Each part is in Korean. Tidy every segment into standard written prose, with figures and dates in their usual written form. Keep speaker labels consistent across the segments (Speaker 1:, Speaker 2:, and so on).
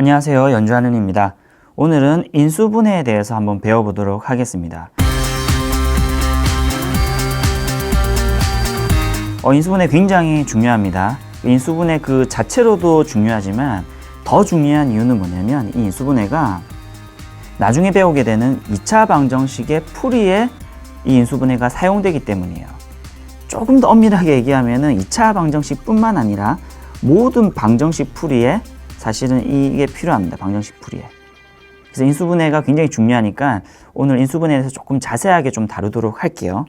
Speaker 1: 안녕하세요. 연주하는입니다. 오늘은 인수분해에 대해서 한번 배워보도록 하겠습니다. 인수분해 굉장히 중요합니다. 인수분해 그 자체로도 중요하지만 더 중요한 이유는 뭐냐면 이 인수분해가 나중에 배우게 되는 2차 방정식의 풀이에 이 인수분해가 사용되기 때문이에요. 조금 더 엄밀하게 얘기하면 2차 방정식 뿐만 아니라 모든 방정식 풀이에 사실은 이게 필요합니다. 방정식 풀이에. 그래서 인수분해가 굉장히 중요하니까 오늘 인수분해에 대해서 조금 자세하게 좀 다루도록 할게요.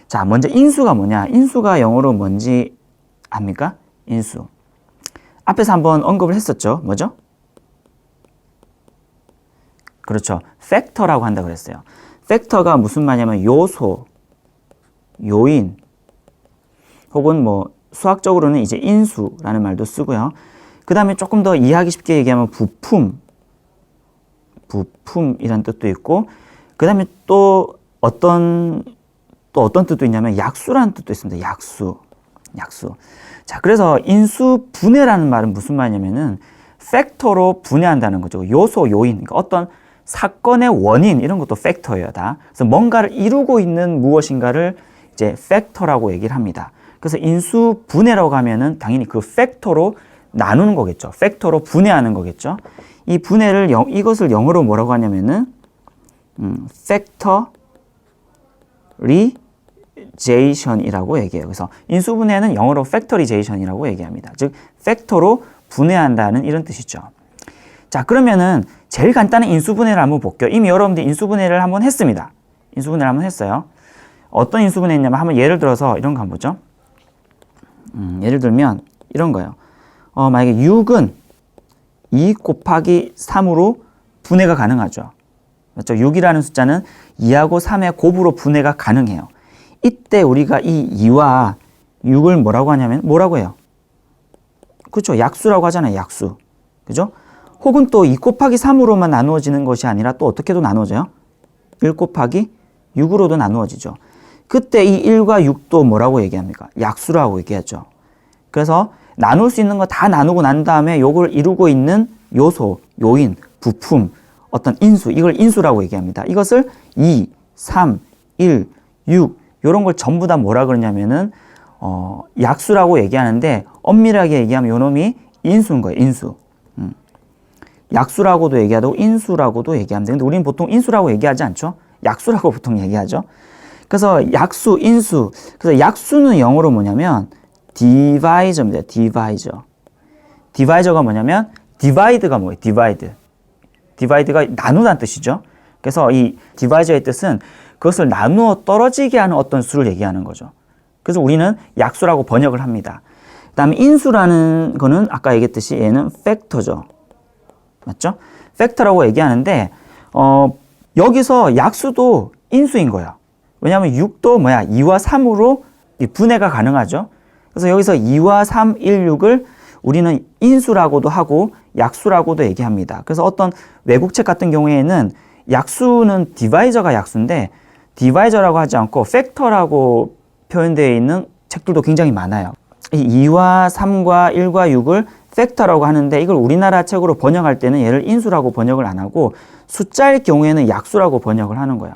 Speaker 1: 자, 먼저 인수가 뭐냐? 인수가 영어로 뭔지 압니까? 인수. 앞에서 한번 언급을 했었죠. 뭐죠? 그렇죠. 팩터라고 한다 그랬어요. 팩터가 무슨 말이냐면 요소, 요인, 혹은 뭐 수학적으로는 이제 인수라는 말도 쓰고요. 그 다음에 조금 더 이해하기 쉽게 얘기하면 부품이란 뜻도 있고, 그 다음에 또 어떤 뜻도 있냐면 약수라는 뜻도 있습니다. 약수. 자, 그래서 인수분해라는 말은 무슨 말이냐면은 팩터로 분해한다는 거죠. 요소, 요인. 그러니까 어떤 사건의 원인, 이런 것도 팩터예요, 다. 그래서 뭔가를 이루고 있는 무엇인가를 이제 팩터라고 얘기를 합니다. 그래서 인수분해라고 하면은 당연히 그 팩터로 나누는 거겠죠. 팩터로 분해하는 거겠죠. 이 분해를 이것을 영어로 뭐라고 하냐면은 팩터리제이션이라고 얘기해요. 그래서 인수분해는 영어로 팩터리제이션이라고 얘기합니다. 즉 팩터로 분해한다는 이런 뜻이죠. 자, 그러면은 제일 간단한 인수분해를 한번 볼게요. 이미 여러분들이 인수분해를 한번 했습니다. 인수분해를 한번 했어요. 어떤 인수분해였냐면 한번 예를 들어서 이런 거 한번 보죠. 예를 들면 이런 거예요. 만약에 6은 2 곱하기 3으로 분해가 가능하죠. 맞죠? 6이라는 숫자는 2하고 3의 곱으로 분해가 가능해요. 이때 우리가 이 2와 6을 뭐라고 하냐면 뭐라고 해요? 그렇죠. 약수라고 하잖아요. 약수. 그죠? 혹은 또 2 곱하기 3으로만 나누어지는 것이 아니라 또 어떻게도 나누어져요? 1 곱하기 6으로도 나누어지죠. 그때 이 1과 6도 뭐라고 얘기합니까? 약수라고 얘기하죠. 그래서 나눌 수 있는 거 다 나누고 난 다음에 요걸 이루고 있는 요소, 요인, 부품, 어떤 인수, 이걸 인수라고 얘기합니다. 이것을 2, 3, 1, 6 요런 걸 전부 다 뭐라 그러냐면은 약수라고 얘기하는데 엄밀하게 얘기하면 요놈이 인수인 거예요. 인수. 약수라고도 얘기하고 인수라고도 얘기합니다. 근데 우리는 보통 인수라고 얘기하지 않죠? 약수라고 보통 얘기하죠. 그래서 약수, 인수. 그래서 약수는 영어로 뭐냐면 디바이저입니다. 디바이저. 디바이저가 뭐냐면 디바이드가 뭐예요? 디바이드가 나누다는 뜻이죠. 그래서 이 디바이저의 뜻은 그것을 나누어 떨어지게 하는 어떤 수를 얘기하는 거죠. 그래서 우리는 약수라고 번역을 합니다. 그 다음에 인수라는 거는 아까 얘기했듯이 얘는 팩터죠. 맞죠? 팩터라고 얘기하는데 여기서 약수도 인수인 거예요. 왜냐하면 6도 2와 3으로 분해가 가능하죠. 그래서 여기서 2와 3, 1, 6을 우리는 인수라고도 하고 약수라고도 얘기합니다. 그래서 어떤 외국책 같은 경우에는 약수는 디바이저가 약수인데 디바이저라고 하지 않고 팩터라고 표현되어 있는 책들도 굉장히 많아요. 이 2와 3과 1과 6을 팩터라고 하는데 이걸 우리나라 책으로 번역할 때는 얘를 인수라고 번역을 안 하고 숫자일 경우에는 약수라고 번역을 하는 거예요.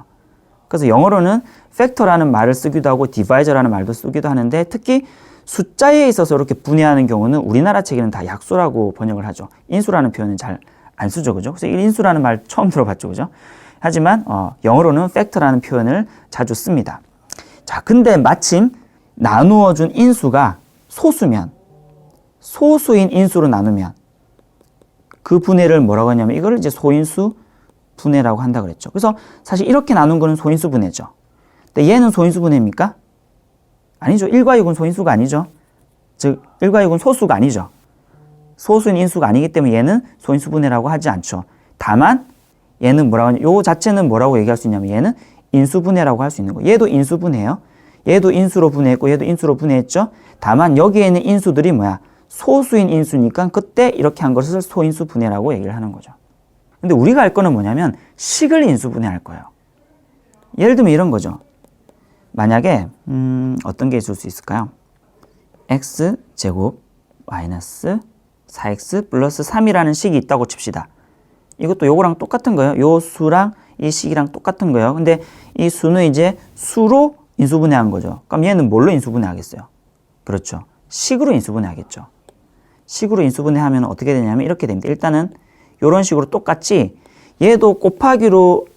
Speaker 1: 그래서 영어로는 팩터라는 말을 쓰기도 하고 디바이저라는 말도 쓰기도 하는데 특히 숫자에 있어서 이렇게 분해하는 경우는 우리나라 책에는 다 약수라고 번역을 하죠. 인수라는 표현은 잘 안 쓰죠. 그죠? 그래서 인수라는 말 처음 들어봤죠. 그죠? 하지만 영어로는 팩터라는 표현을 자주 씁니다. 자, 근데 마침 나누어준 인수가 소수면, 소수인 인수로 나누면 그 분해를 뭐라고 하냐면 이걸 이제 소인수 분해라고 한다 그랬죠. 그래서 사실 이렇게 나눈 거는 소인수 분해죠. 근데 얘는 소인수 분해입니까? 아니죠. 1과 6은 소인수가 아니죠. 즉 1과 6은 소수가 아니죠. 소수인 인수가 아니기 때문에 얘는 소인수 분해라고 하지 않죠. 다만 얘는 뭐라고 하냐, 요 자체는 뭐라고 얘기할 수 있냐면 얘는 인수 분해라고 할 수 있는 거예요. 얘도 인수 분해예요. 얘도 인수로 분해했고 얘도 인수로 분해했죠. 다만 여기에 있는 인수들이 소수인 인수니까 그때 이렇게 한 것을 소인수 분해라고 얘기를 하는 거죠. 근데 우리가 할 거는 뭐냐면 식을 인수 분해할 거예요. 예를 들면 이런 거죠. 만약에 어떤 게 있을 수 있을까요? x제곱 마이너스 4x 플러스 3이라는 식이 있다고 칩시다. 이것도 요거랑 똑같은 거예요. 요 수랑 이 식이랑 똑같은 거예요. 근데 이 수는 이제 수로 인수분해한 거죠. 그럼 얘는 뭘로 인수분해하겠어요? 그렇죠. 식으로 인수분해하겠죠. 식으로 인수분해하면 어떻게 되냐면 이렇게 됩니다. 일단은 이런 식으로 똑같이 얘도 곱하기로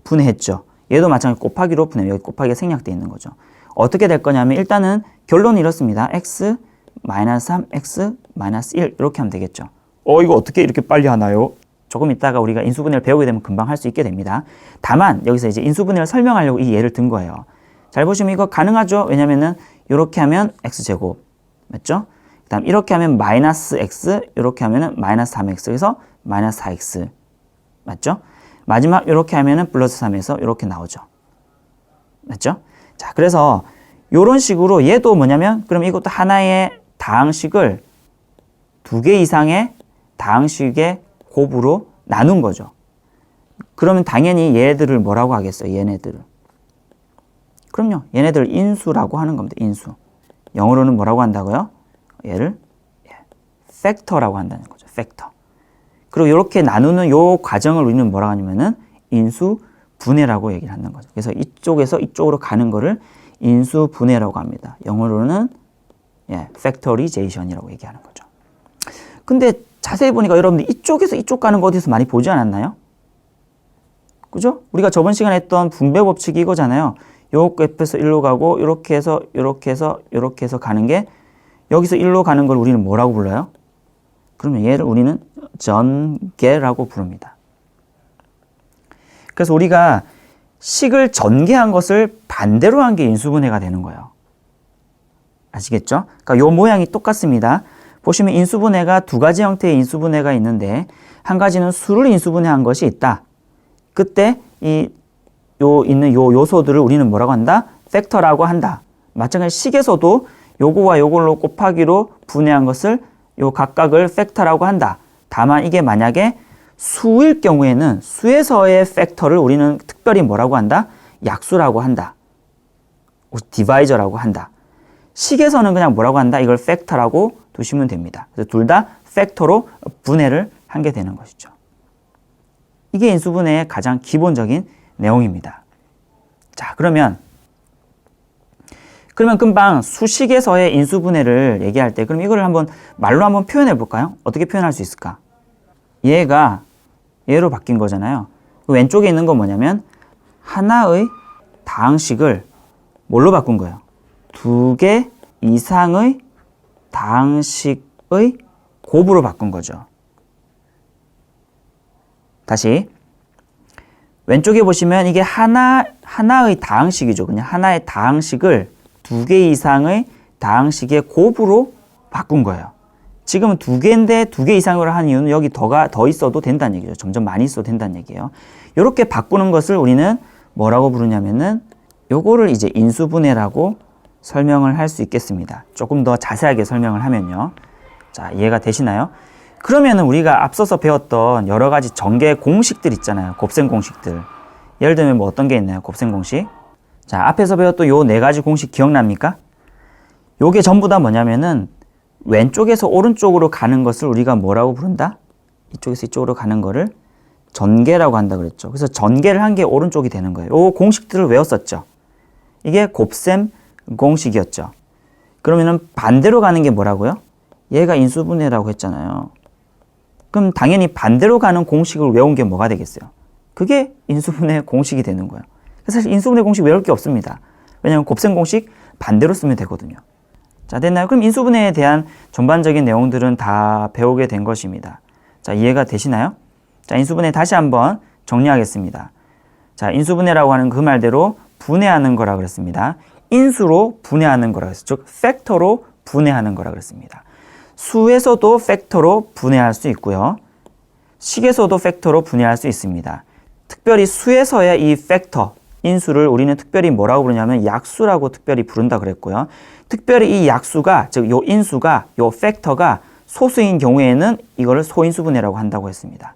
Speaker 1: 분해했죠. 얘도 마찬가지로 곱하기로 분해. 여기 곱하기가 생략되어 있는 거죠. 어떻게 될 거냐면 일단은 결론은 이렇습니다. x 마이너스 3, x 마이너스 1 이렇게 하면 되겠죠. 이거 어떻게 이렇게 빨리 하나요? 조금 있다가 우리가 인수분해를 배우게 되면 금방 할 수 있게 됩니다. 다만 여기서 이제 인수분해를 설명하려고 이 예를 든 거예요. 잘 보시면 이거 가능하죠? 왜냐면은 이렇게 하면 x제곱 맞죠? 그 다음 이렇게 하면 마이너스 x 이렇게 하면은 마이너스 3x 그래서 마이너스 4x 맞죠? 마지막 이렇게 하면은 플러스 3에서 이렇게 나오죠. 맞죠? 자, 그래서 이런 식으로 얘도 뭐냐면 그럼 이것도 하나의 다항식을 두 개 이상의 다항식의 곱으로 나눈 거죠. 그러면 당연히 얘들을 뭐라고 하겠어요? 얘네들을. 그럼요. 얘네들 인수라고 하는 겁니다. 인수. 영어로는 뭐라고 한다고요? 얘를 팩터라고 한다는 거죠. 팩터. 그리고 이렇게 나누는 요 과정을 우리는 뭐라고 하냐면은 인수 분해라고 얘기를 하는 거죠. 그래서 이쪽에서 이쪽으로 가는 거를 인수 분해라고 합니다. 영어로는 팩터리제이션이라고 얘기하는 거죠. 근데 자세히 보니까 여러분들 이쪽에서 이쪽 가는 거 어디서 많이 보지 않았나요? 그죠? 우리가 저번 시간에 했던 분배 법칙이 이거잖아요. 요 끝에서 일로 가고 이렇게 해서 이렇게 해서 이렇게 해서 가는 게 여기서 일로 가는 걸 우리는 뭐라고 불러요? 그러면 얘를 우리는 전개라고 부릅니다. 그래서 우리가 식을 전개한 것을 반대로 한 게 인수분해가 되는 거예요. 아시겠죠? 그러니까 요 모양이 똑같습니다. 보시면 인수분해가 두 가지 형태의 인수분해가 있는데 한 가지는 수를 인수분해한 것이 있다. 그때 있는 요소들을 우리는 뭐라고 한다? 팩터라고 한다. 마찬가지로 식에서도 요거와 요걸로 곱하기로 분해한 것을 요 각각을 팩터라고 한다. 다만 이게 만약에 수일 경우에는 수에서의 팩터를 우리는 특별히 뭐라고 한다? 약수라고 한다. 디바이저라고 한다. 식에서는 그냥 뭐라고 한다? 이걸 팩터라고 두시면 됩니다. 그래서 둘 다 팩터로 분해를 한 게 되는 것이죠. 이게 인수분해의 가장 기본적인 내용입니다. 자, 그러면 금방 수식에서의 인수분해를 얘기할 때 그럼 이거를 한번 말로 한번 표현해 볼까요? 어떻게 표현할 수 있을까? 얘가 얘로 바뀐 거잖아요. 왼쪽에 있는 건 뭐냐면 하나의 다항식을 뭘로 바꾼 거예요? 두 개 이상의 다항식의 곱으로 바꾼 거죠. 다시 왼쪽에 보시면 이게 하나의 다항식이죠. 그냥 하나의 다항식을 두 개 이상의 다항식의 곱으로 바꾼 거예요. 지금은 두 개인데 두 개 이상으로 한 이유는 여기 더 있어도 된다는 얘기죠. 점점 많이 있어도 된다는 얘기예요. 이렇게 바꾸는 것을 우리는 뭐라고 부르냐면은 요거를 이제 인수분해라고 설명을 할 수 있겠습니다. 조금 더 자세하게 설명을 하면요. 자, 이해가 되시나요? 그러면은 우리가 앞서서 배웠던 여러 가지 전개 공식들 있잖아요. 곱셈 공식들. 예를 들면 뭐 어떤 게 있나요? 곱셈 공식. 자, 앞에서 배웠던 요 네 가지 공식 기억납니까? 요게 전부 다 뭐냐면은 왼쪽에서 오른쪽으로 가는 것을 우리가 뭐라고 부른다? 이쪽에서 이쪽으로 가는 거를 전개라고 한다 그랬죠. 그래서 전개를 한 게 오른쪽이 되는 거예요. 요 공식들을 외웠었죠. 이게 곱셈 공식이었죠. 그러면은 반대로 가는 게 뭐라고요? 얘가 인수분해라고 했잖아요. 그럼 당연히 반대로 가는 공식을 외운 게 뭐가 되겠어요? 그게 인수분해 공식이 되는 거예요. 사실 인수분해 공식 외울 게 없습니다. 왜냐하면 곱셈 공식 반대로 쓰면 되거든요. 자, 됐나요? 그럼 인수분해에 대한 전반적인 내용들은 다 배우게 된 것입니다. 자, 이해가 되시나요? 자, 인수분해 다시 한번 정리하겠습니다. 자, 인수분해라고 하는 그 말대로 분해하는 거라 그랬습니다. 인수로 분해하는 거라 그랬어요. 즉, 팩터로 분해하는 거라 그랬습니다. 수에서도 팩터로 분해할 수 있고요. 식에서도 팩터로 분해할 수 있습니다. 특별히 수에서의 이 팩터, 인수를 우리는 특별히 뭐라고 부르냐면 약수라고 특별히 부른다 그랬고요. 특별히 이 약수가, 즉 요 인수가, 요 팩터가 소수인 경우에는 이거를 소인수분해라고 한다고 했습니다.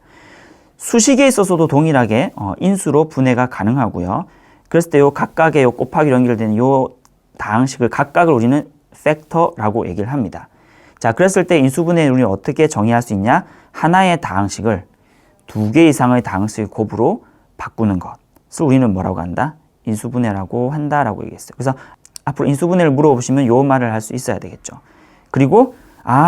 Speaker 1: 수식에 있어서도 동일하게 인수로 분해가 가능하고요. 그랬을 때 요 각각의 요 곱하기로 연결되는 요 다항식을 각각을 우리는 팩터라고 얘기를 합니다. 자, 그랬을 때 인수분해를 우리는 어떻게 정의할 수 있냐? 하나의 다항식을 두 개 이상의 다항식 곱으로 바꾸는 것을 우리는 뭐라고 한다? 인수분해라고 한다라고 얘기했어요. 그래서 앞으로 인수분해를 물어보시면 요 말을 할 수 있어야 되겠죠. 그리고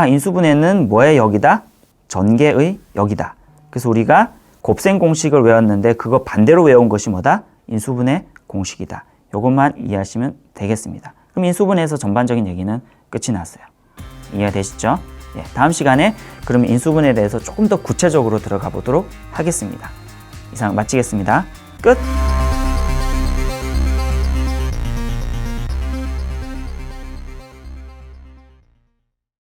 Speaker 1: 인수분해는 뭐의 역이다? 전개의 역이다. 그래서 우리가 곱셈 공식을 외웠는데 그거 반대로 외운 것이 뭐다? 인수분해 공식이다. 요것만 이해하시면 되겠습니다. 그럼 인수분해에서 전반적인 얘기는 끝이 났어요. 이해가 되시죠? 예, 다음 시간에 그럼 인수분해에 대해서 조금 더 구체적으로 들어가 보도록 하겠습니다. 이상 마치겠습니다. 끝!